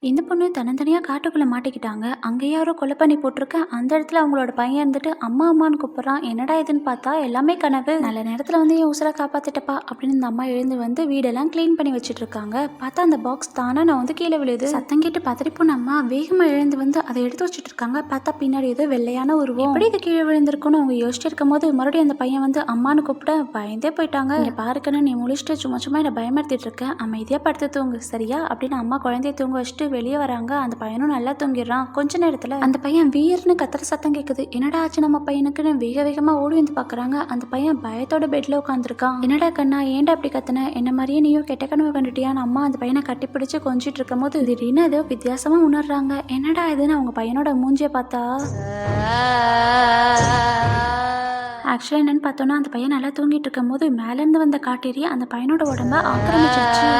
இந்த பொண்ணு தன்னந்தனியா காட்டுக்குள்ள மாட்டிக்கிட்டாங்க. அங்க யாரோ கொலை பண்ணி போட்டிருக்க. அந்த இடத்துல அவங்களோட பையன் இருந்துட்டு அம்மா அம்மான்னு கூப்பிடுறான். என்னடா இதுன்னு பார்த்தா எல்லாமே கனவு. நல்ல நேரத்துல வந்து என் உசுரை காப்பாத்திட்டப்பா அப்படின்னு இந்த அம்மா எழுந்து வந்து வீடெல்லாம் கிளீன் பண்ணி வச்சிட்டு இருக்காங்க. பார்த்தா அந்த பாக்ஸ் தானா நான் வந்து கீழே விழுது. சத்தம் கேட்டு பதறி போன அம்மா வேகமா எழுந்து வந்து அதை எடுத்து வச்சிட்டு இருக்காங்க. பார்த்தா பின்னாடி ஏதோ வெள்ளையான உருவம். எப்படி இது கீழே விழுந்திருக்குன்னு அவங்க யோசிச்சு இருக்கும் போது மறுபடியும் அந்த பையன் வந்து அம்மான்னு கூப்பிட பயந்தே போயிட்டாங்க. இங்க பாருக்கன்னு நீ முழிச்சிட்டு சும்மா சும்மா என்ன பயமுறுத்திட்டு இருக்க. அமைதியா படுத்து தூங்கு சரியா அப்படின்னு அம்மா குழந்தைய தூங்க வச்சுட்டு வெளியே வராங்க. அந்த பையனும் நல்லா தூங்கிடுறான். கொஞ்ச நேரத்துல அந்த பையன் வீர்னு கத்துற சத்தம் கேக்குது. என்னடா ஆச்சு நம்ம பையனுக்குன்னு வேக வேகமா ஓடி வந்து பாக்குறாங்க. அந்த பையன் பயத்தோட பெட்ல உட்காந்துருக்கான். என்னடா கண்ணா ஏன்டா அப்படி கத்துன, என்ன மாதிரியே நீயும் கெட்ட கனவு கண்டுட்டியான்னு அம்மா அந்த பையனை கட்டி பிடிச்சு கொஞ்சிட்டு இருக்கும் போது திடீர்னு ஏதோ வித்தியாசமா உணர்றாங்க. என்னடா இதுன்னு அவங்க பையனோட மூஞ்சிய பார்த்தா ஆக்சுவலா என்னன்னு பார்த்தோன்னா அந்த பையன் நல்லா தூங்கிட்டு இருக்கும் போது மேலேருந்து வந்த காட்டேரி அந்த பையனோட உடம்ப ஆக்கிரமிச்சிருச்சு.